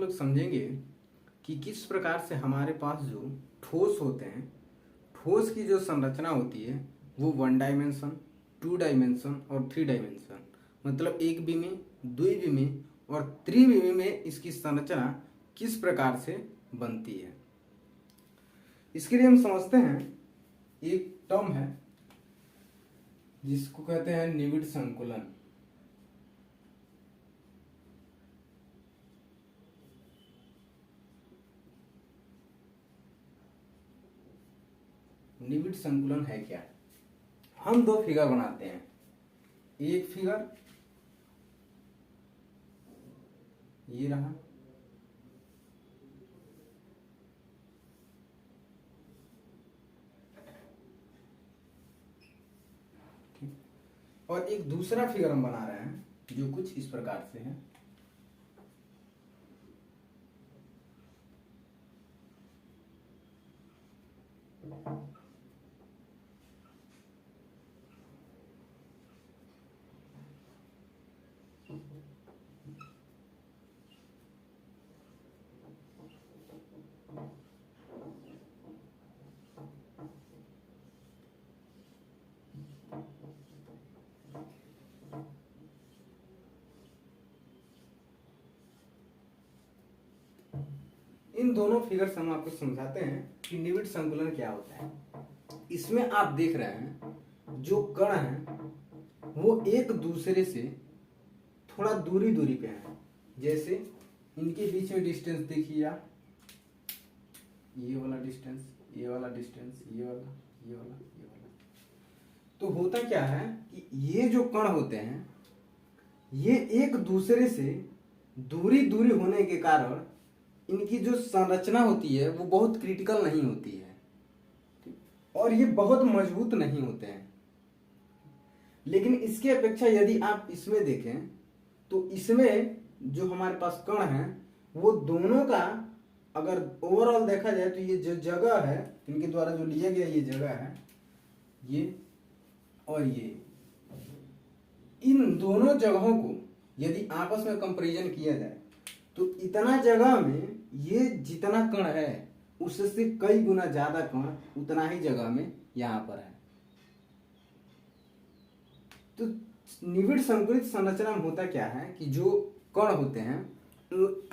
लोग समझेंगे कि किस प्रकार से हमारे पास जो ठोस होते हैं, ठोस की जो संरचना होती है वो 1 डायमेंशन, 2 डायमेंशन और 3 डायमेंशन, मतलब एक बी में, द्वि बी में और त्रिबी में इसकी संरचना किस प्रकार से बनती है। इसके लिए हम समझते हैं एक टर्म है जिसको कहते हैं निविड़ संकुलन। निविड़ संकुलन है क्या? हम दो फिगर बनाते हैं, एक फिगर ये रहा, और एक दूसरा फिगर हम बना रहे हैं जो कुछ इस प्रकार से है। इन दोनों फिगर से हम आपको समझाते हैं कि निविड़ संकुलन क्या होता है। इसमें आप देख रहे हैं जो कण हैं वो एक दूसरे से थोड़ा दूरी पे हैं। जैसे इनके बीच में डिस्टेंस देखिए आप, ये वाला डिस्टेंस, ये वाला डिस्टेंस, ये वाला, ये वाला, ये वाला। तो होता क्या है कि ये जो कण होते हैं ये एक दूसरे से दूरी होने के कारण इनकी जो संरचना होती है वो बहुत क्रिटिकल नहीं होती है और ये बहुत मजबूत नहीं होते हैं। लेकिन इसके अपेक्षा यदि आप इसमें देखें तो इसमें जो हमारे पास कण हैं वो दोनों का अगर ओवरऑल देखा जाए तो ये जो जगह है इनके द्वारा जो लिया गया ये जगह है, ये और ये, इन दोनों जगहों को यदि आपस में कंपैरिजन किया जाए तो इतना जगह में ये जितना कण है उससे कई गुना ज्यादा कण उतना ही जगह में यहां पर है। तो निविड़ संकुलित संरचना में होता क्या है कि जो कण होते हैं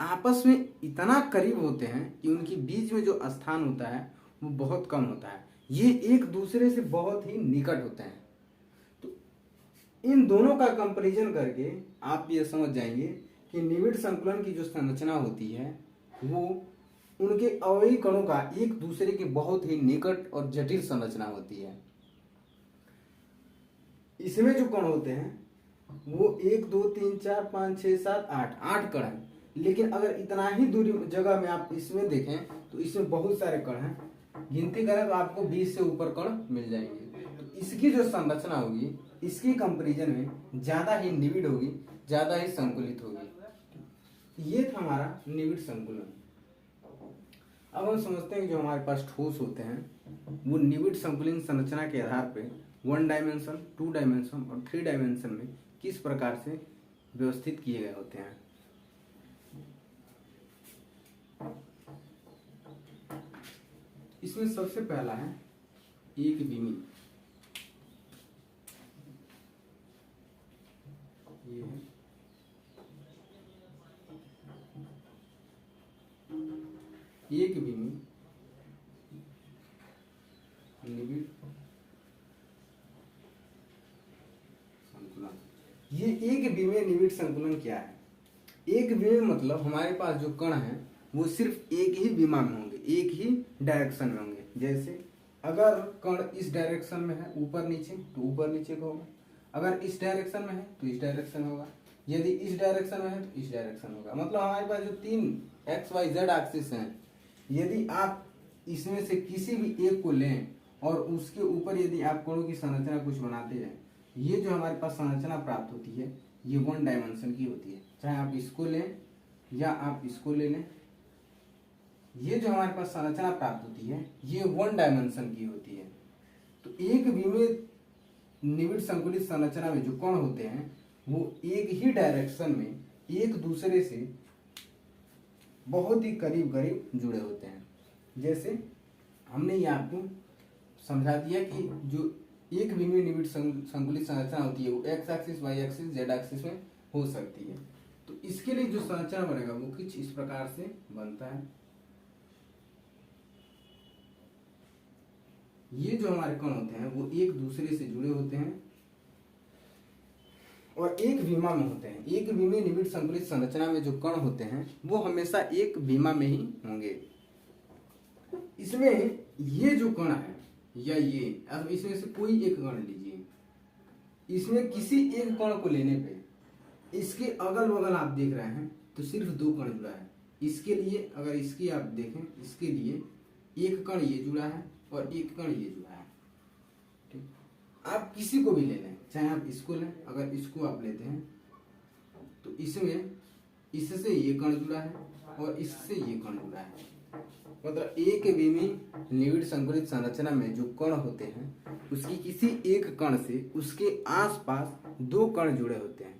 आपस में इतना करीब होते हैं कि उनके बीच में जो स्थान होता है वो बहुत कम होता है, ये एक दूसरे से बहुत ही निकट होते हैं। तो इन दोनों का कंपैरिजन करके आप ये समझ जाएंगे कि निविड़ संकुलन की जो संरचना होती है वो उनके अवयवी कणों का एक दूसरे के बहुत ही निकट और जटिल संरचना होती है। इसमें जो कण होते हैं वो 1 2 3 4 5 6 7 8 कण हैं। लेकिन अगर इतना ही दूरी जगह में आप इसमें देखें तो इसमें बहुत सारे कण हैं, गिनती करें तो आपको 20 से ऊपर कण मिल जाएंगे। तो इसकी जो संरचना होगी इसकी कंपैरिजन में ज्यादा ही निविड़ होगी, ज्यादा ही संकुलित होगी। ये था हमारा निविड़ संकुलन। अब हम समझते हैं कि जो हमारे पास ठोस होते हैं वो निविड़ संकुलन संरचना के आधार पे 1 डायमेंशन, 2 डायमेंशन और 3 डायमेंशन में किस प्रकार से व्यवस्थित किए गए होते हैं। इसमें सबसे पहला है एक बीमी। ये है एक बीमी निविड़ संकुलन। ये एक बीमी निविड़ संकुलन क्या है? एक बीमी मतलब हमारे पास जो कण है वो सिर्फ एक ही विमा में होंगे, एक ही डायरेक्शन में होंगे। जैसे अगर कण इस डायरेक्शन में है ऊपर नीचे तो ऊपर नीचे का होगा, अगर इस डायरेक्शन में है तो इस डायरेक्शन होगा, यदि इस डायरेक्शन में है तो इस डायरेक्शन होगा। मतलब हमारे पास जो 3 XYZ एक्सिस हैं, यदि आप इसमें से किसी भी एक को लें और उसके ऊपर यदि आप कणों की संरचना कुछ बनाते हैं, ये जो हमारे पास संरचना प्राप्त होती है ये 1 डायमेंशन की होती है। चाहे आप इसको लें या आप इसको ले लें, ये जो हमारे पास संरचना प्राप्त होती है ये 1 डायमेंशन की होती है। तो एक बीमी निविड़ संकुलित संरचना में जो कण होते हैं वो एक ही डायरेक्शन में एक दूसरे से बहुत ही करीब करीब जुड़े होते हैं। जैसे हमने ये आपको समझा दिया कि जो एक विमीय निबिड़ संकुलित संरचना होती है वो X axis, Y axis, Z axis में हो सकती है। तो इसके लिए जो संरचना बनेगा वो कुछ इस प्रकार से बनता है। ये जो हमारे कण होते हैं वो एक दूसरे से जुड़े होते हैं और एक विमा में होते हैं। एक विमीय निबिड़ संकुलित संरचना में जो कण होते हैं वो हमेशा एक विमा में ही होंगे। इसमें ये जो कण है या ये, अब इसमें से कोई एक कण लीजिए, इसमें किसी एक कण को लेने पे इसके अगल बगल आप देख रहे हैं तो सिर्फ दो कण जुड़ा है। इसके लिए अगर इसकी आप देखें, इसके लिए एक कण ये जुड़ा है और एक कण ये जुड़ा है। ठीक, आप किसी को भी ले लें, चाहे आप इसको लें, अगर इसको आप लेते हैं तो इसमें इससे ये कण जुड़ा है और इससे ये कण जुड़ा है। मतलब एक विमीय निबिड़ संकुलित संरचना में जो कण होते हैं उसकी किसी एक कण से उसके आसपास दो कण जुड़े होते हैं।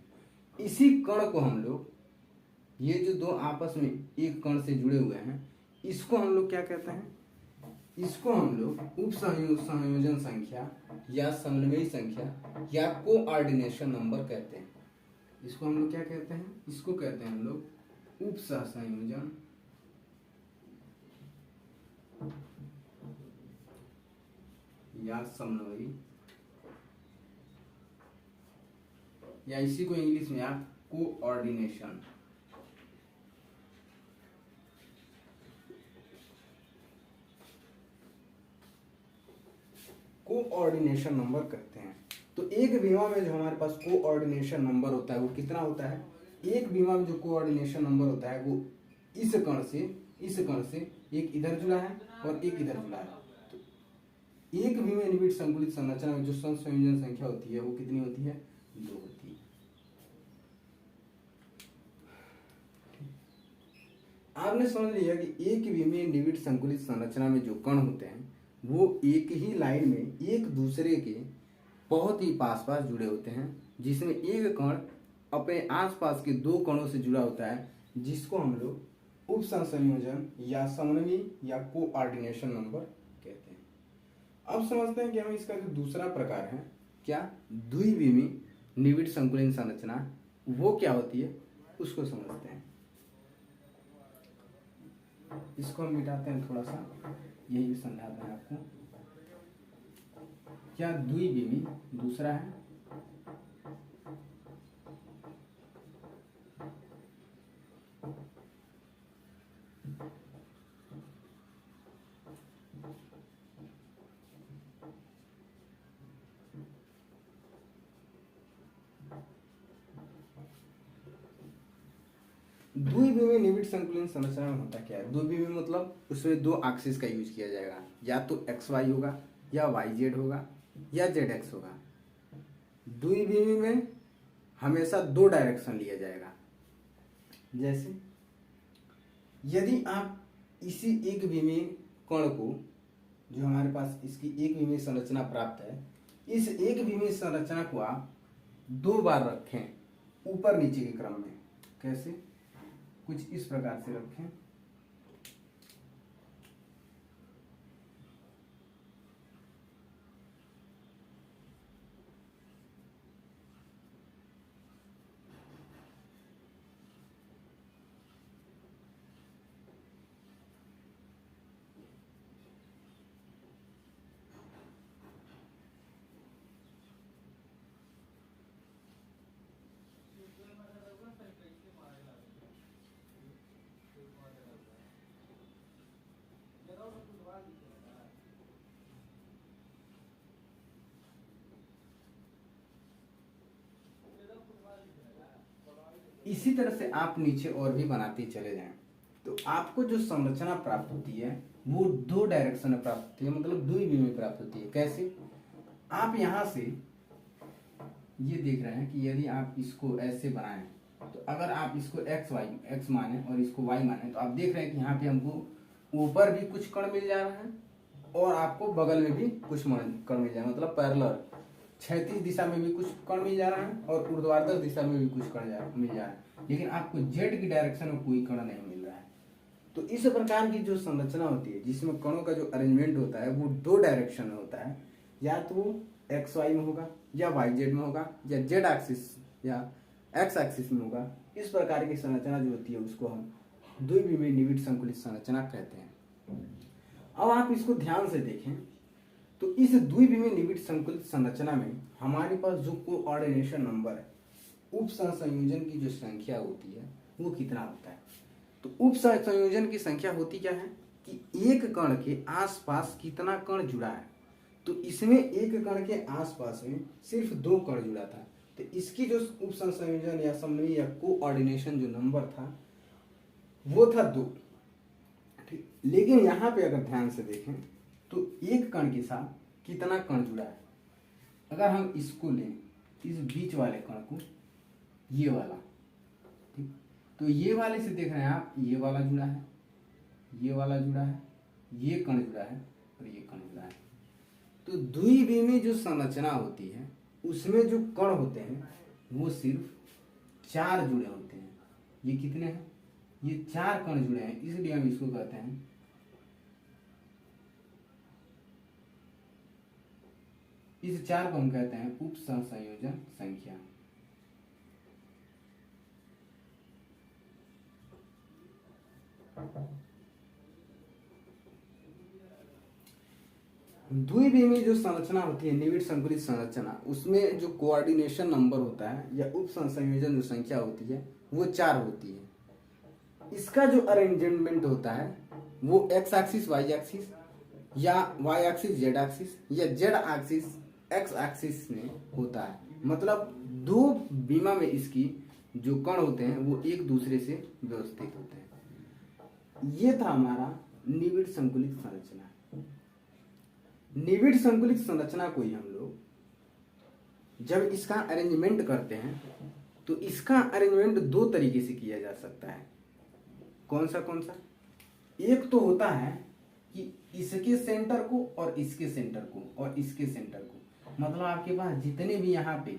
इसी कण को हम लोग, ये जो दो आपस में एक कण से जुड़े हुए हैं, इसको हम लोग क्या कहते हैं? इसको हम लोग उप संयोजन संख्या या समन्वयी संख्या या कोऑर्डिनेशन नंबर कहते हैं। इसको हम लोग क्या कहते हैं? इसको कहते हैं हम लोग उप सहसंयोजन या समन्वयी, या इसी को इंग्लिश में आप कोऑर्डिनेशन। कोऑर्डिनेशन नंबर कहते हैं। तो एक विमा में जो हमारे पास कोऑर्डिनेशन नंबर होता है वो कितना होता है? एक विमा में जो कोऑर्डिनेशन नंबर होता है वो इस कण से एक इधर जुड़ा है और एक इधर जुड़ा है। तो एक विमीय निबिड़ संकुलित संरचना में जो संयोजन संख्या होती है वो कितनी होती है? 2 होती है। आपने समझ लिया कि एक विमीय निबिड़ संकुलित संरचना में जो कण होते हैं वो एक ही लाइन में एक दूसरे के बहुत ही पास पास जुड़े होते हैं, जिसमें एक कण अपने आसपास के दो कणों से जुड़ा होता है, जिसको हम लोग उप संयोजन या समन्वयी या कोऑर्डिनेशन नंबर कहते हैं। अब समझते हैं कि हमें इसका जो दूसरा प्रकार है क्या, द्विविमीय निबिड़ संकुलित संरचना, वो क्या होती है उसको समझते हैं। इसको हम मिटाते हैं थोड़ा सा, यही समझाते हैं आपको। क्या द्विविमीय दूसरा है, द्विविमीय निबिड़ संकुलित संरचना में होता क्या है? द्विविमीय मतलब उसमें दो एक्सिस का यूज किया जाएगा, या तो एक्स वाई होगा या वाई जेड होगा या जेड एक्स होगा। द्विविमीय में हमेशा दो डायरेक्शन लिया जाएगा। जैसे यदि आप इसी एक विमीय कण को, जो हमारे पास इसकी एक विमीय संरचना प्राप्त है, इस एक विमीय संरचना को आप दो बार रखें ऊपर नीचे के क्रम में। कैसे? कुछ इस प्रकार से रखें। इसी तरह से आप नीचे और भी बनाते चले जाएं तो आपको जो संरचना प्राप्त होती है वो दो डायरेक्शन में प्राप्त होती है, मतलब द्विविमीय में प्राप्त होती है। कैसे? आप यहां से ये देख रहे हैं कि यदि आप इसको ऐसे बनाएं तो अगर आप इसको एक्स माने और इसको वाई माने तो आप देख रहे हैं कि यहाँ पे हमको ऊपर भी कुछ कण मिल जा रहा है और आपको बगल में भी कुछ कण मिल जा रहा है, मतलब पैरेलल क्षैतिज दिशा में भी कुछ कण मिल जा रहा है और ऊर्ध्वाधर दिशा में भी कुछ कण मिल जा रहा है, लेकिन आपको जेड की डायरेक्शन में कोई कण नहीं मिल रहा है। तो इस प्रकार की जो संरचना होती है जिसमें कणों का जो अरेंजमेंट होता है वो दो डायरेक्शन में होता है, या तो वो एक्स वाई में होगा या वाई जेड में होगा या जेड एक्सिस या एक्स एक्सिस में होगा। इस प्रकार की संरचना जो होती है उसको हम द्विविमीय निविड़ संकुलित संरचना कहते हैं। अब आप इसको ध्यान से देखें तो इस द्विविमीय निविड़ संकुलित संरचना में हमारे पास जो कोऑर्डिनेशन नंबर है, उप सहसंयोजन की जो संख्या होती है वो कितना होता है। तो उप सहसंयोजन की संख्या होती क्या है कि एक कण के आसपास कितना कण जुड़ा है। तो इसमें एक कण के आसपास में सिर्फ दो कण जुड़ा था, तो इसकी जो उप सहसंयोजन या समन्वय या कोऑर्डिनेशन जो नंबर था वो था 2। ठीक, लेकिन यहाँ पे अगर ध्यान से देखें तो एक कण के साथ कितना कण जुड़ा है। अगर हम इसको लें, इस बीच वाले कण को, ये वाला, ठीक, तो ये वाले से देख रहे हैं आप, ये वाला जुड़ा है, ये वाला जुड़ा है, ये कण जुड़ा है और ये कण जुड़ा है। तो द्विविमीय जो संरचना होती है उसमें जो कण होते हैं वो सिर्फ 4 जुड़े होते हैं। ये कितने हैं? ये 4 कण जुड़े हैं, इसलिए हम इसको कहते हैं इस 4 को हम कहते हैं उप सहसंयोजन संख्या। द्विविमीय जो संरचना होती है, निविड़ संकुलित संरचना, उसमें जो कोऑर्डिनेशन नंबर होता है या उप संयोजन जो संख्या होती है वो 4 होती है। इसका जो अरेंजमेंट होता है वो एक्स एक्सिस वाई एक्सिस या वाई एक्सिस जेड एक्सिस या जेड एक्सिस एक्स एक्सिस में होता है। मतलब दो विमा में इसकी जो कण होते हैं वो एक दूसरे से व्यवस्थित होते हैं। ये था हमारा निविड़ संकुलित संरचना। निविड़ संकुलित संरचना को ही हम लोग जब इसका अरेंजमेंट करते हैं तो इसका अरेंजमेंट 2 तरीके से किया जा सकता है। कौन सा? एक तो होता है कि इसके सेंटर को और इसके सेंटर को और इसके सेंटर को, मतलब आपके पास जितने भी यहाँ पे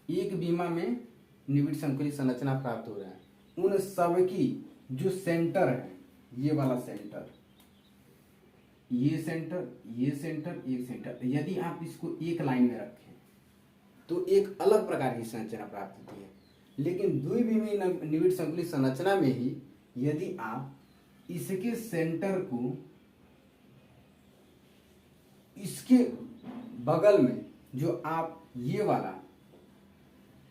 एक बीमा में निविड़ संकुलित संरचना प्राप्त हो रहा है उन सब की जो सेंटर है, ये वाला सेंटर, ये सेंटर, ये सेंटर, ये सेंटर, यदि आप इसको एक लाइन में रखें तो एक अलग प्रकार की संरचना प्राप्त होती है। लेकिन द्विविमीय निविड़ संकुलित संरचना में ही यदि आप इसके सेंटर को इसके बगल में जो आप ये वाला,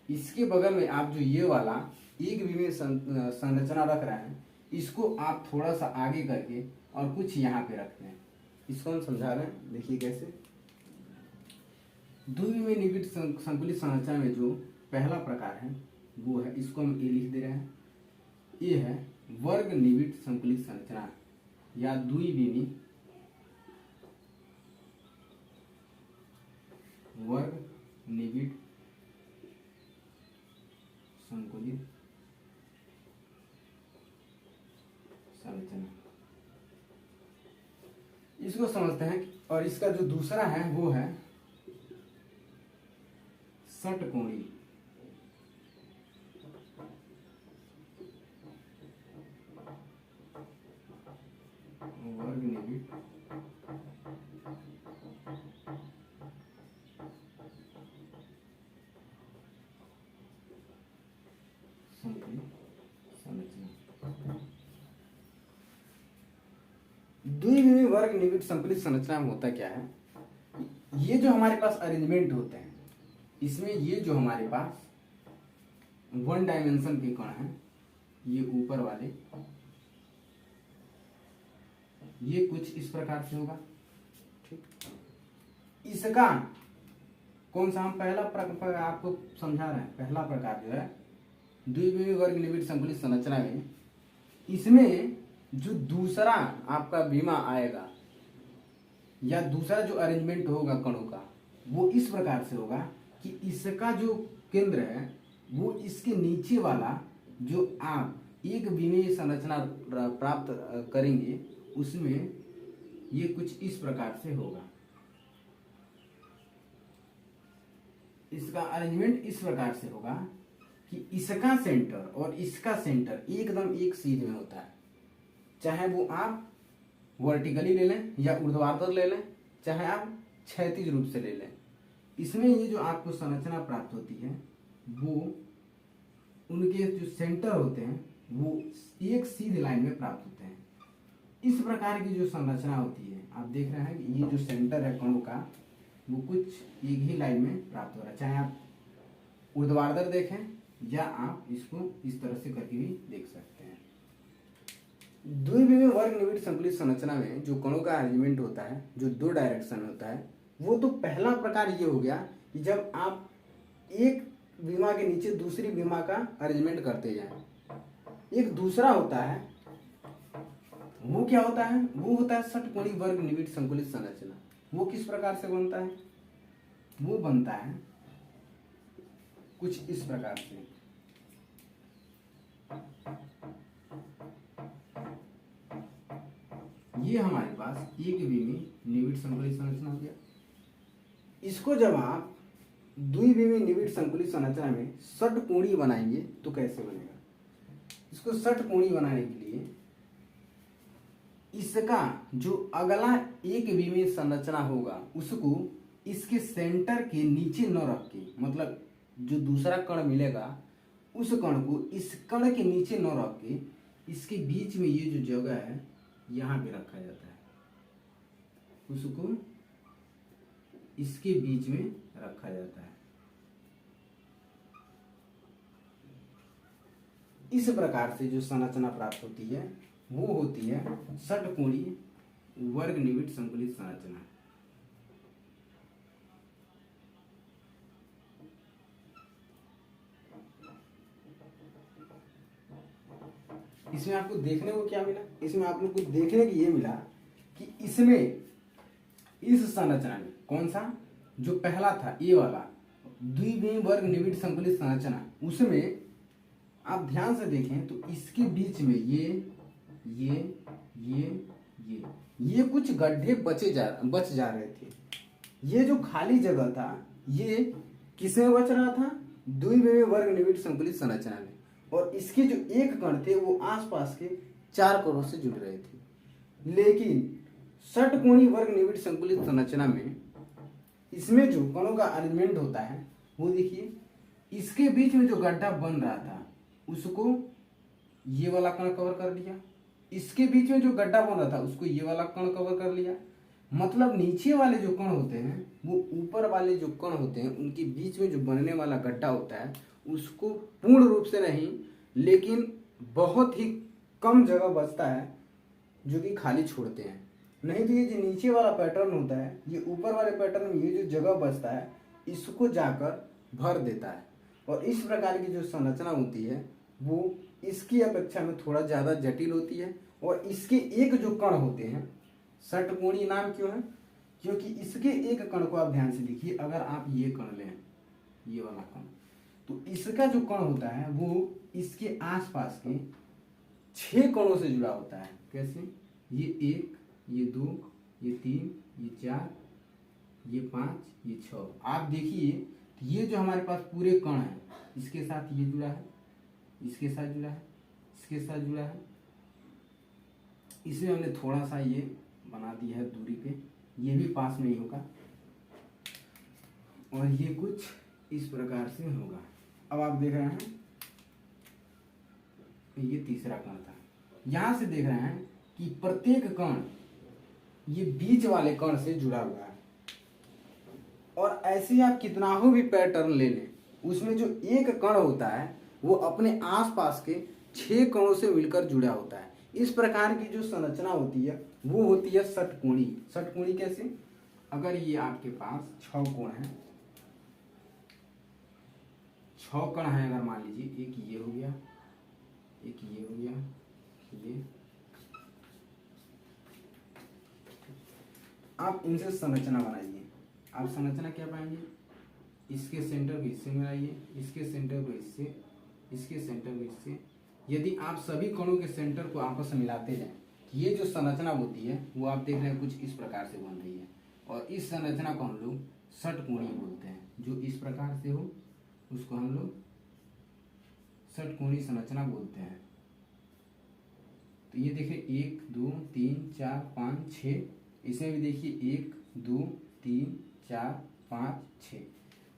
इसके बगल में आप जो ये वाला एक विमीय संरचना रख रहे हैं, इसको आप थोड़ा सा आगे करके और कुछ यहाँ पे रखते हैं। इसको हम समझा रहे हैं, देखिए कैसे। द्विविमीय निविड़ संकुलित संरचना में जो पहला प्रकार है वो है, इसको हम ए लिख दे रहे हैं, ये है वर्ग निविड़ संकुलित संरचना या द्विविमीय वर्ग निविड़ संकुलित संरचना, इसको समझते हैं। और इसका जो दूसरा है वो है षटकोणीय वर्ग निविड़ संकुलित संरचना। द्विविमीय वर्ग निविड़ संकुलित संरचना में होता क्या है, ये जो हमारे पास अरेंजमेंट होते हैं इसमें ये जो हमारे पास 1 डायमेंशन के कण हैं, ये ऊपर वाले, ये कुछ इस प्रकार से होगा। ठीक, इसका कौन सा हम पहला प्रकार आपको समझा रहे हैं। पहला प्रकार जो है द्विविमीय वर्ग निविड़ संकुलित संरचना में, इसमें जो दूसरा आपका बीमा आएगा या दूसरा जो अरेंजमेंट होगा कणों का वो इस प्रकार से होगा कि इसका जो केंद्र है वो इसके नीचे वाला जो आप एक विमीय संरचना प्राप्त करेंगे उसमें ये कुछ इस प्रकार से होगा। इसका अरेंजमेंट इस प्रकार से होगा कि इसका सेंटर और इसका सेंटर एकदम एक सीध में होता है। चाहे वो आप वर्टिकली ले लें या ऊर्ध्वाधर ले लें, चाहे आप क्षैतिज रूप से ले लें। इसमें ये जो आपको संरचना प्राप्त होती है वो उनके जो सेंटर होते हैं वो एक सीधी लाइन में प्राप्त होते हैं। इस प्रकार की जो संरचना होती है, आप देख रहे हैं कि ये जो सेंटर है कणों का वो कुछ एक ही लाइन में प्राप्त हो रहा है, चाहे आप ऊर्ध्वाधर देखें या आप इसको इस तरह से करके भी देख सकते हैं। द्विविमीय वर्ग निविड़ संकुलित संरचना में जो कणों का अरेंजमेंट होता है, जो 2 डायरेक्शन होता है, वो तो पहला प्रकार ये हो गया कि जब आप एक विमा के नीचे दूसरी विमा का अरेंजमेंट करते जाएं। एक दूसरा होता है, वो क्या होता है, वो होता है षटकोणी वर्ग निविड़ संकुलित संरचना। वो किस प्रकार से बनता है, वो बनता है कुछ इस प्रकार से। ये हमारे पास एक विमीय निविड़ संकुलित संरचना हो गया। इसको जब आप द्विविमीय निविड़ संकुलित संरचना में षटकोणी बनाएंगे तो कैसे बनेगा। इसको षटकोणी बनाने के लिए इसका जो अगला एक विमीय संरचना होगा उसको इसके सेंटर के नीचे न रख के, मतलब जो दूसरा कण मिलेगा उस कण को इस कण के नीचे न रख के इसके बीच में ये जो जगह है यहाँ पे रखा जाता है, उसको इसके बीच में रखा जाता है। इस प्रकार से जो संरचना प्राप्त होती है वो होती है षटकोणी वर्ग निविड़ संकुलित संरचना। इसमें आपको देखने को क्या मिला, इसमें आप लोग को देखने को ये मिला कि इसमें इस संरचना में कौन सा जो पहला था ए वाला द्विविमीय वर्ग निविड़ संकुलित संरचना, उसमें आप ध्यान से देखें तो इसके बीच में ये कुछ गड्ढे बच जा रहे थे। ये जो खाली जगह था ये किसमें बच रहा था, द्विविमीय वर्ग निविड़ संकुलित संरचना में, और इसके जो एक कण थे वो आसपास के 4 कणों से जुड़ रहे थे। लेकिन षटकोणी वर्ग निविड़ संकुलित संरचना में इसमें जो कणों का अरेंजमेंट होता है वो देखिए, इसके बीच में जो गड्ढा बन रहा था उसको ये वाला कण कवर कर लिया, इसके बीच में जो गड्ढा बन रहा था उसको ये वाला कण कवर कर लिया। मतलब नीचे वाले जो कण होते हैं वो ऊपर वाले जो कण होते हैं उनके बीच में जो बनने वाला गड्ढा होता है उसको पूर्ण रूप से नहीं लेकिन बहुत ही कम जगह बचता है जो कि खाली छोड़ते हैं। नहीं तो ये जो नीचे वाला पैटर्न होता है ये ऊपर वाले पैटर्न में ये जो जगह बचता है इसको जाकर भर देता है। और इस प्रकार की जो संरचना होती है वो इसकी अपेक्षा में थोड़ा ज़्यादा जटिल होती है। और इसके एक जो कण होते हैं, षटकोणी नाम क्यों है, क्योंकि इसके एक कण को आप ध्यान से देखिए, अगर आप ये कण लें, ये वाला कण, तो इसका जो कण होता है वो इसके आसपास के 6 कणों से जुड़ा होता है। कैसे, ये 1, ये 2, ये 3, ये 4, ये 5, ये 6। आप देखिए ये जो हमारे पास पूरे कण है इसके साथ ये जुड़ा है, इसके साथ जुड़ा है, इसके साथ जुड़ा है। इसमें हमने थोड़ा सा ये बना दिया है दूरी पे, ये भी पास में ही होगा और ये कुछ इस प्रकार से होगा। अब आप देख रहे हैं ये तीसरा कण था। यहां से देख रहे हैं कि प्रत्येक कण ये बीच वाले कण से जुड़ा हुआ है। और ऐसे आप कितना हो भी पैटर्न ले लें, उसमें जो एक कण होता है वो अपने आसपास के 6 कणों से मिलकर जुड़ा होता है। इस प्रकार की जो संरचना होती है वो होती है षटकोणी। षटकोणी कैसे, अगर ये आपके पास 6 कोण है, 6 कण है, अगर मान लीजिए एक ये हो गया, एक ये हो गया, ये आप इनसे संरचना बनाइए। आप संरचना क्या पाएंगे, इसके सेंटर को इससे मिलाइए, इसके सेंटर को इससे, इसके सेंटर को इससे। यदि आप सभी कणों के सेंटर को आपस में मिलाते जाएं, ये जो संरचना होती है वो आप देख रहे हैं कुछ इस प्रकार से बन रही है। और इस संरचना को हम लोग षटकोणी बोलते हैं। जो इस प्रकार से हो उसको हम लोग षटकोणी संरचना बोलते हैं। तो ये देखिए 1 2 3 4 5 6, इसमें भी देखिए 1 2 3 4 5 6।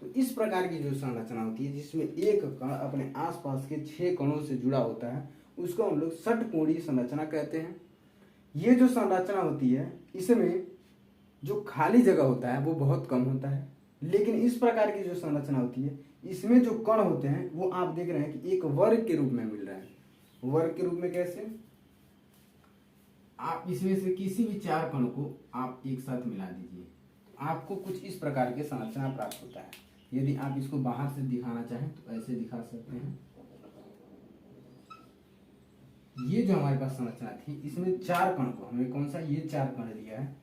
तो इस प्रकार की जो संरचना होती है जिसमें एक कण अपने आसपास के 6 कणों से जुड़ा होता है उसको हम लोग षटकोणीय संरचना कहते हैं। ये जो संरचना होती है इसमें जो खाली जगह होता है वो बहुत कम होता है, लेकिन इस प्रकार की जो संरचना होती है इसमें जो कण होते हैं वो आप देख रहे हैं कि एक वर्ग के रूप में मिल रहा है। वर्ग के रूप में कैसे? आप इसमें से किसी भी 4 कण को आप एक साथ मिला दीजिए, आपको कुछ इस प्रकार के संरचना प्राप्त होता है। यदि आप इसको बाहर से दिखाना चाहें तो ऐसे दिखा सकते हैं। ये जो हमारे पास संरचना थी इसमें 4 कण को हमें कौन सा ये 4 कण दिया है,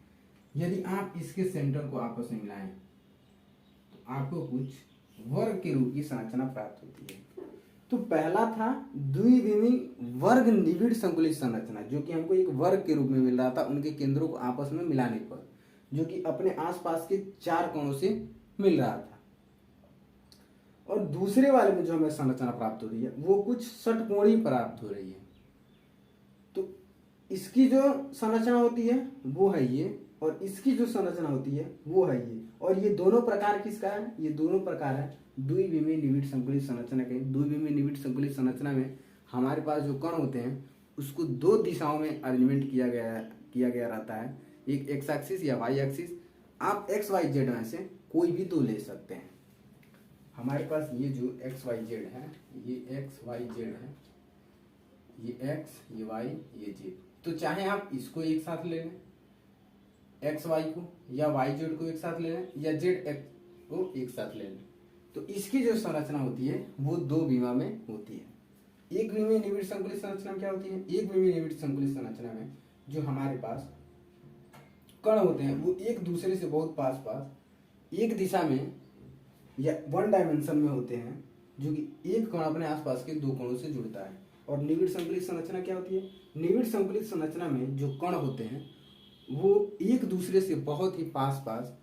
यदि आप इसके सेंटर को आपस में मिलाएं तो आपको कुछ वर्ग के रूप की संरचना प्राप्त होती है। तो पहला था द्विविमी वर्ग निबिड़ संकुलित संरचना, जो कि हमको एक वर्ग के रूप में मिल रहा था उनके केंद्रों को आपस में मिलाने पर, जो कि अपने आसपास के 4 कणों से मिल रहा था। और दूसरे वाले में जो हमें संरचना प्राप्त हो रही है वो कुछ षटकोणीय प्राप्त हो रही है। तो इसकी जो संरचना होती है वो है ये, और इसकी जो संरचना होती है वो है ये, और ये दोनों प्रकार किसका है? ये दोनों प्रकार है द्विविमीय निबिड़ संकुलित संरचना के। द्विविमीय निबिड़ संकुलित संरचना में हमारे पास जो कण होते हैं उसको 2 दिशाओं में अरेंजमेंट किया गया रहता है, एक एक्स एक्सिस या वाई एक्सिस। आप एक्स वाई जेड में से कोई भी 2 ले सकते हैं। हमारे पास ये जो एक्स वाई जेड है, ये एक्स वाई जेड है, ये एक्स, ये वाई, ये जेड। तो चाहे आप इसको एक साथ ले लें एक्स वाई को, या वाई जेड को एक साथ ले लें, या जेड एक्स को एक साथ ले लें। तो इसकी जो संरचना होती है वो 2 विमा में होती है। एक विमीय निबिड़ संकुलित संरचना क्या होती है? एक विमीय निबिड़ संकुलित संरचना में जो हमारे पास कण होते हैं वो एक दूसरे से बहुत पास पास एक दिशा में या 1 डायमेंशन में होते हैं, जो कि एक कण अपने आसपास के 2 कणों से जुड़ता है। और निबिड़ संकुलित संरचना क्या होती है? निबिड़ संकुलित संरचना में जो कण होते हैं वो एक दूसरे से बहुत ही पास पास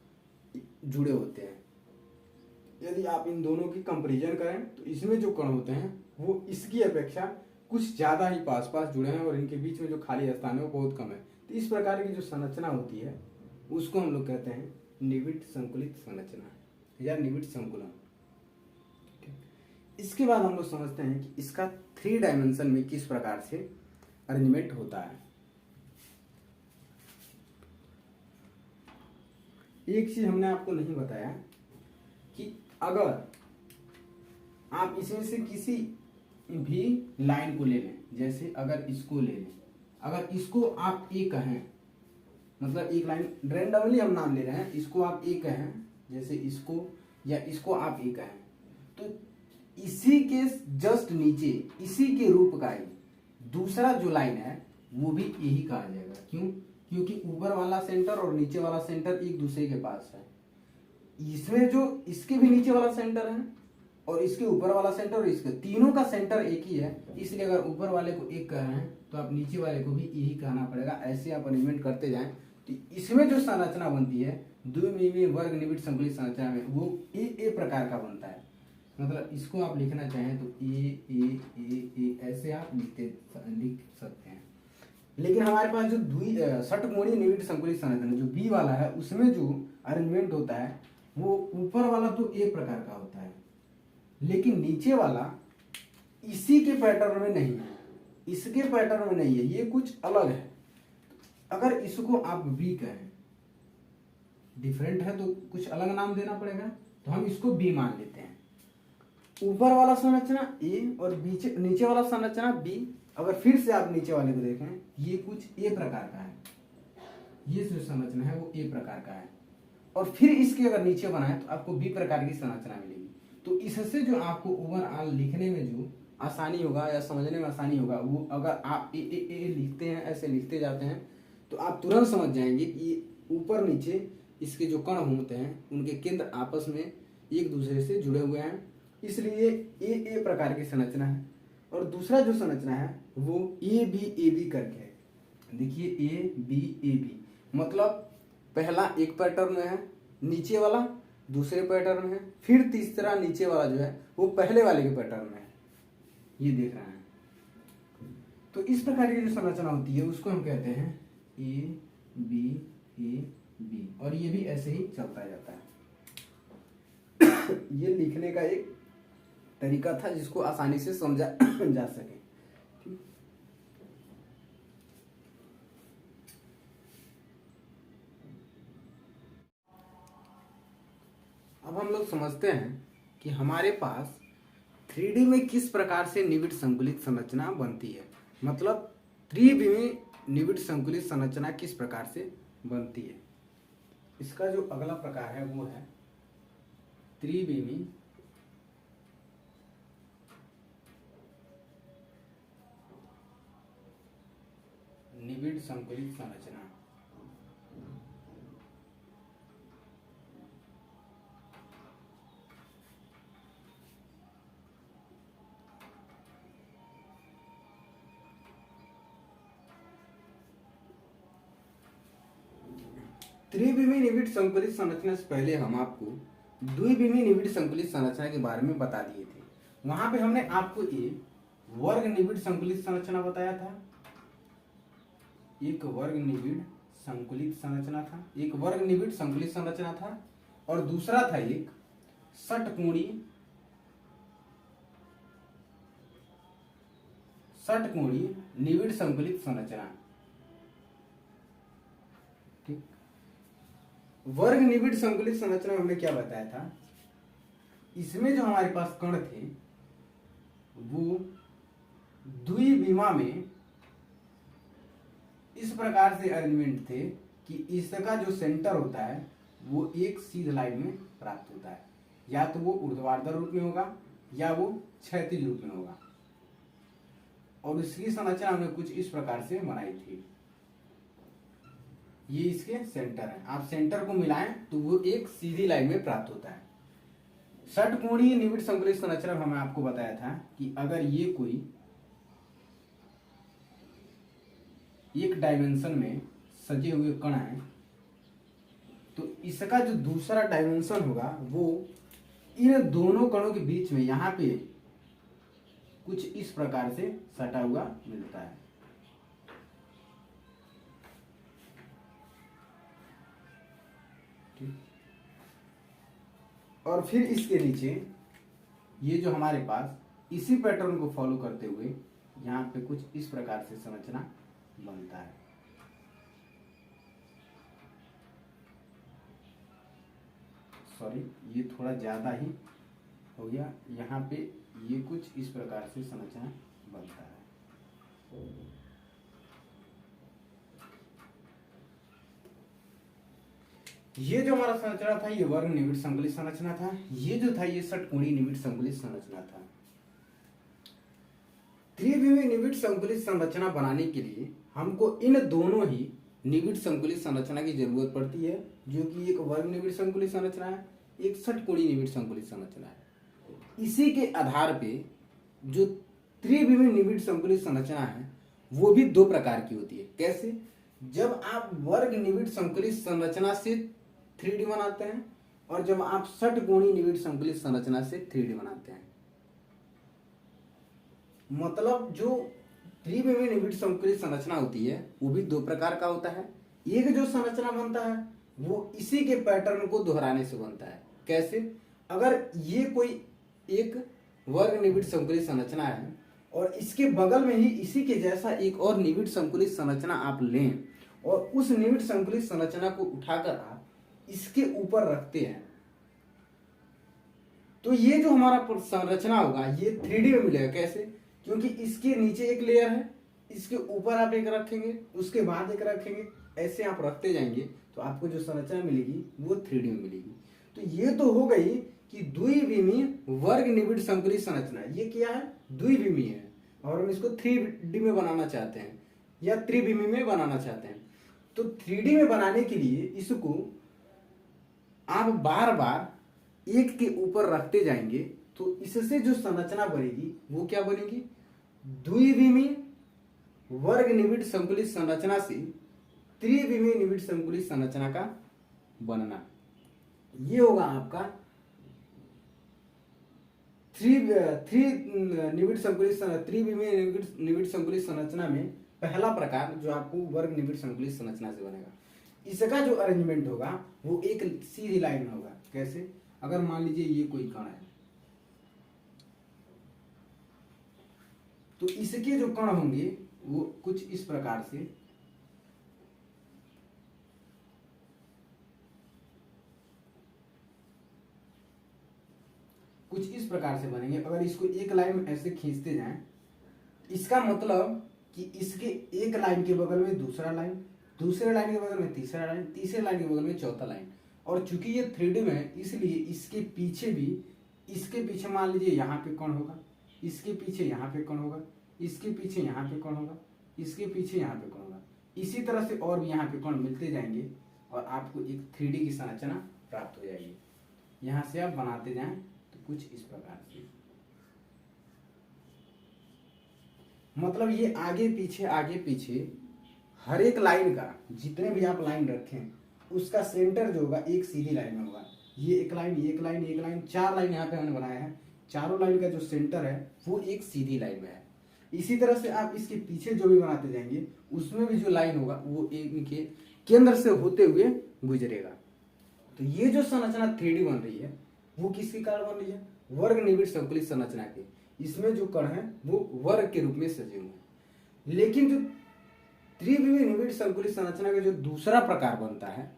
जुड़े होते हैं। यदि आप इन दोनों की कंपैरिजन करें तो इसमें जो कण होते हैं वो इसकी अपेक्षा कुछ ज्यादा ही पास पास जुड़े हैं, और इनके बीच में जो खाली स्थान है वो बहुत कम है। तो इस प्रकार की जो संरचना होती है उसको हम लोग कहते हैं निबिड़ संकुलित संरचना या निबिड़ संकुलन। इसके बाद हम लोग समझते हैं कि इसका 3 डायमेंशन में किस प्रकार से अरेंजमेंट होता है। एक चीज हमने आपको नहीं बताया कि अगर आप इसमें से किसी भी लाइन को ले लें, जैसे अगर इसको ले लें, अगर इसको आप ए कहें, मतलब एक लाइन रैंडमली हम नाम ले रहे हैं, इसको आप ए कहें, जैसे इसको या इसको आप ए कहें, तो इसी के जस्ट नीचे इसी के रूप का ही दूसरा जो लाइन है वो भी यही कहा जाएगा। क्यों? क्योंकि ऊपर वाला सेंटर और नीचे वाला सेंटर एक दूसरे के पास है। इसमें जो इसके भी नीचे वाला सेंटर है और इसके ऊपर वाला सेंटर और इसके तीनों का सेंटर एक ही है, इसलिए अगर ऊपर वाले को एक कह रहे हैं तो आप नीचे वाले को भी यही कहना पड़ेगा। ऐसे आप अरेंजमेंट करते जाएं तो इसमें जो संरचना बनती है द्विविमीय वर्ग निबिड़ संकुलित संरचना में वो ए प्रकार का बनता है। मतलब इसको आप लिखना चाहें तो ए ऐसे आप लिख सकते हैं। लेकिन हमारे पास जो षटकोणीय निबिड़ संकुलित संरचना जो बी वाला है उसमें जो अरेंजमेंट होता है वो ऊपर वाला तो ए प्रकार का होता है, लेकिन नीचे वाला इसी के पैटर्न में नहीं है, इसके पैटर्न में नहीं है, ये कुछ अलग है। अगर इसको आप बी कहें, डिफरेंट है तो कुछ अलग नाम देना पड़ेगा, तो हम इसको बी मान लेते हैं। ऊपर वाला संरचना ए और नीचे वाला संरचना बी। अगर फिर से आप नीचे वाले को देखें, ये कुछ ए प्रकार का है, ये जो संरचना है वो ए प्रकार का है, और फिर इसके अगर नीचे बनाए तो आपको बी प्रकार की संरचना मिलेगी। तो इससे जो आपको ओवरऑल लिखने में जो आसानी होगा या समझने में आसानी होगा, वो अगर आप ए लिखते हैं, ऐसे लिखते जाते हैं, तो आप तुरंत समझ जाएंगे कि ऊपर नीचे इसके जो कण होते हैं उनके केंद्र आपस में एक दूसरे से जुड़े हुए हैं, इसलिए ए प्रकार की संरचना है। और दूसरा जो संरचना है वो ए बी करके है। देखिए ए बी, मतलब पहला एक पैटर्न में है, नीचे वाला दूसरे पैटर्न में है, फिर तीसरा नीचे वाला जो है वो पहले वाले के पैटर्न में है, ये देख रहे हैं। तो इस प्रकार की जो संरचना होती है उसको हम कहते हैं ए बी ए बी, और ये भी ऐसे ही चलता जाता है। ये लिखने का एक तरीका था जिसको आसानी से समझा जा सके। ठीक, अब हम लोग समझते हैं कि हमारे पास 3D में किस प्रकार से निविड़ संकुलित संरचना बनती है, मतलब 3D में निविड़ संकुलित संरचना किस प्रकार से बनती है। इसका जो अगला प्रकार है वो है त्रिविमी निविड़ संकुलित संरचना। त्रिविमी निविड़ संकुलित संरचना से पहले हम आपको द्विविमी निविड़ संकुलित संरचना के बारे में बता दिए थे। वहां पे हमने आपको एक वर्ग निविड़ संकुलित संरचना बताया था, एक वर्ग निविड़ संकुलित संरचना था, एक वर्ग निविड़ संकुलित संरचना था, और दूसरा था एक षटकोणीय निविड़ संकुलित संरचना। ठीक, वर्ग निविड़ संकुलित संरचना में हमने क्या बताया था, इसमें जो हमारे पास कण थे वो द्विविमा में इस प्रकार से अरेंजमेंट थे कि इसका जो सेंटर होता है वो एक सीध लाइन में प्राप्त होता है, या तो वो ऊर्ध्वाधर रूप में होगा या वो क्षैतिज रूप में होगा, और इसकी संरचना हमने कुछ इस प्रकार से बनाई थी। ये इसके सेंटर है, आप सेंटर को मिलाएं तो वो एक सीधी लाइन में प्राप्त होता है। षटकोणीय निविड़ संकुलित संरचना में हमने आपको बताया था कि अगर ये कोई एक डायमेंशन में सजे हुए कण है तो इसका जो दूसरा डायमेंशन होगा वो इन दोनों कणों के बीच में यहाँ पे कुछ इस प्रकार से सटा हुआ मिलता है। ठीक, और फिर इसके नीचे ये जो हमारे पास इसी पैटर्न को फॉलो करते हुए यहाँ पे कुछ इस प्रकार से संरचना बनता है। सॉरी, ये थोड़ा ज्यादा ही हो गया, यहाँ पे ये कुछ इस प्रकार से संरचना बनता है। ये जो हमारा संरचना था ये वर्ग निविड़ संकुलित संरचना था, ये जो था ये षटकोणीय निविड़ संकुलित संरचना था। त्रिविमी निविड़ संकुलित संरचना बनाने के लिए हमको इन दोनों ही निविड़ संकुलित संरचना की जरूरत पड़ती है, जो कि एक वर्ग निविड़ संकुलित संरचना है, एक षटकोणीय निविड़ संकुलित संरचना है। इसी के आधार पे जो त्रिविमी निविड़ संकुलित संरचना है वो भी दो प्रकार की होती है। कैसे? जब आप वर्ग निविड़ संकुलित संरचना से 3D बनाते हैं और जब आप षटकोणीय निविड़ संकुलित संरचना से 3D बनाते हैं। मतलब जो त्रिविमी निविड़ संकुलित संरचना होती है वो भी दो प्रकार का होता है। एक जो संरचना बनता है वो इसी के पैटर्न को दोहराने से बनता है। कैसे? अगर ये कोई एक वर्ग निविड़ संकुलित संरचना है और इसके बगल में ही इसी के जैसा एक और निविड़ संकुलित संरचना आप लें और उस निविड़ संकुलित संरचना को उठाकर आप इसके ऊपर रखते हैं, तो ये जो हमारा संरचना होगा ये 3D में मिलेगा। कैसे? क्योंकि इसके नीचे एक लेयर है, इसके ऊपर आप एक रखेंगे, उसके बाद एक रखेंगे, ऐसे आप रखते जाएंगे तो आपको जो संरचना मिलेगी वो 3D में मिलेगी। तो ये तो हो गई कि द्विविमी वर्ग निविड़ संकुलित संरचना। ये क्या है? द्विविमी है और हम इसको 3D में बनाना चाहते हैं या त्रिविमी में बनाना चाहते हैं। तो 3D में बनाने के लिए इसको आप बार बार एक के ऊपर रखते जाएंगे तो इससे जो संरचना बनेगी वो क्या बनेगी? द्विविमी वर्ग निविड़ संकुलित संरचना से त्रिविमी निविड़ संकुलित संरचना का बनना। ये होगा आपका त्रिविमीय निबिड़ संकुलित संरचना में पहला प्रकार जो आपको वर्ग निबिड़ संकुलित संरचना से बनेगा, इसका जो अरेंजमेंट होगा वो एक सीधी लाइन में होगा। कैसे? अगर मान लीजिए ये कोई कण है तो इसके जो कण होंगे वो कुछ इस प्रकार से बनेंगे। अगर इसको एक लाइन में ऐसे खींचते जाएं, इसका मतलब कि इसके एक लाइन के बगल में दूसरा लाइन, दूसरे लाइन के बगल में तीसरा लाइन, तीसरे लाइन के बगल में चौथा लाइन। और चूंकि ये 3D में है इसलिए इसके पीछे मान लीजिए यहाँ पे कण होगा, इसके पीछे यहाँ पे कण होगा, इसके पीछे यहाँ पे कण होगा, इसके पीछे यहाँ पे कण होगा। इसी तरह से और भी यहाँ पे कण मिलते जाएंगे और आपको एक 3D की संरचना प्राप्त हो जाएगी। यहाँ से आप बनाते जाएं तो कुछ इस प्रकार से, मतलब ये आगे पीछे हर एक लाइन का, जितने भी आप लाइन रखें उसका सेंटर जो होगा एक सीधी लाइन में होगा। ये एक लाइन, 4 लाइन यहाँ पे हमने बनाया है, चारों लाइन का जो सेंटर है वो एक सीधी लाइन में है। इसी तरह से आप इसके पीछे जो भी बनाते जाएंगे उसमें भी जो लाइन होगा वो इनके केंद्र से होते हुए गुजरेगा। तो ये जो संरचना 3D बन रही है वो किसके कारण बन रही है? वर्ग निबिड़ संकुलित संरचना के। इसमें जो कण है वो वर्ग के रूप में सजे हुए हैं। लेकिन जो त्रिविमीय निबिड़ संकुलित संरचना का जो दूसरा प्रकार बनता है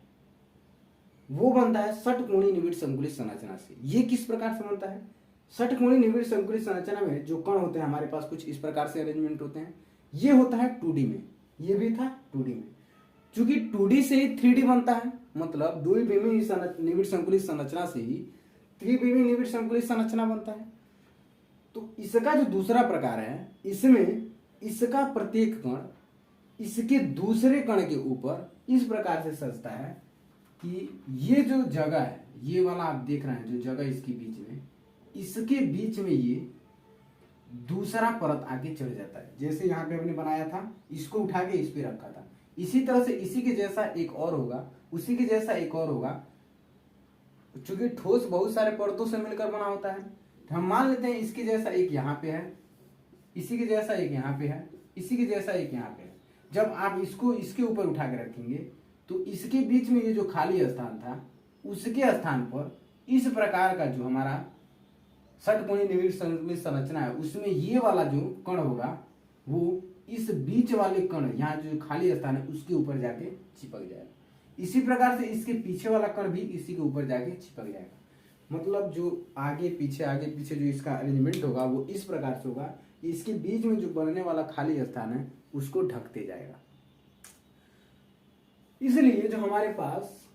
वो बनता है षटकोणीय निबिड़ संकुलित संरचना से। ये किस प्रकार से बनता है? षटकोणीय निबिड़ संकुलित संरचना में जो कण होते हैं हमारे पास कुछ इस प्रकार से अरेंजमेंट होते हैं। ये होता है 2D में, ये भी था 2D में। चूंकि 2D से ही 3D बनता है, मतलब द्विविमीय निबिड़ संकुलित संरचना से ही त्रिविमीय निबिड़ संकुलित संरचना बनता है। तो इसका जो दूसरा प्रकार है, इसमें इसका प्रत्येक कण इसके दूसरे कण के ऊपर इस प्रकार से सजता है कि ये जो जगह है, ये वाला आप देख रहे हैं जो जगह इसके बीच में, इसके बीच में ये दूसरा परत आगे चढ़ जाता है। जैसे यहाँ पे हमने बनाया था, इसको उठा के इस पे रखा था, इसी तरह से इसी के जैसा एक और होगा, उसी के जैसा एक और होगा। चूंकि ठोस बहुत सारे परतों से मिलकर बना होता है, तो हम मान लेते हैं इसके जैसा एक यहाँ पे है, इसी के जैसा एक यहाँ पे है, इसी के जैसा एक यहाँ पे है। जब आप इसको इसके ऊपर उठा के रखेंगे तो इसके बीच में ये जो खाली स्थान था उसके स्थान पर इस प्रकार का जो हमारा षटकोणीय निबिड़ संकुलित संरचना है उसमें ये वाला जो कण होगा वो इस बीच वाले कण, यहाँ जो खाली स्थान है उसके ऊपर जाके चिपक जाएगा। इसी प्रकार से इसके पीछे वाला कण भी इसी के ऊपर जाके चिपक जाएगा। मतलब जो आगे पीछे जो इसका अरेंजमेंट होगा वो इस प्रकार से होगा, इसके बीच में जो बनने वाला खाली स्थान है उसको ढकते जाएगा। इसलिए जो हमारे पास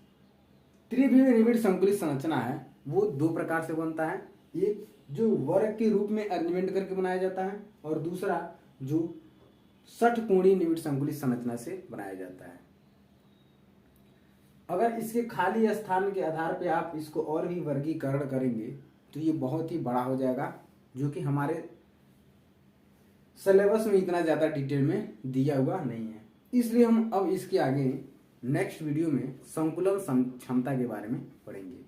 त्रिविमीय निबिड़ संकुलित संरचना है वो 2 प्रकार से बनता है। एक जो वर्ग के रूप में अरेंजमेंट करके बनाया जाता है और दूसरा जो षटकोणीय निबिड़ संकुलित संरचना से बनाया जाता है। अगर इसके खाली स्थान के आधार पे आप इसको और भी वर्गीकरण करेंगे तो ये बहुत ही बड़ा हो जाएगा, जो कि हमारे सिलेबस में इतना ज़्यादा डिटेल में दिया हुआ नहीं है। इसलिए हम अब इसके आगे नेक्स्ट वीडियो में संकुलन क्षमता के बारे में पढ़ेंगे।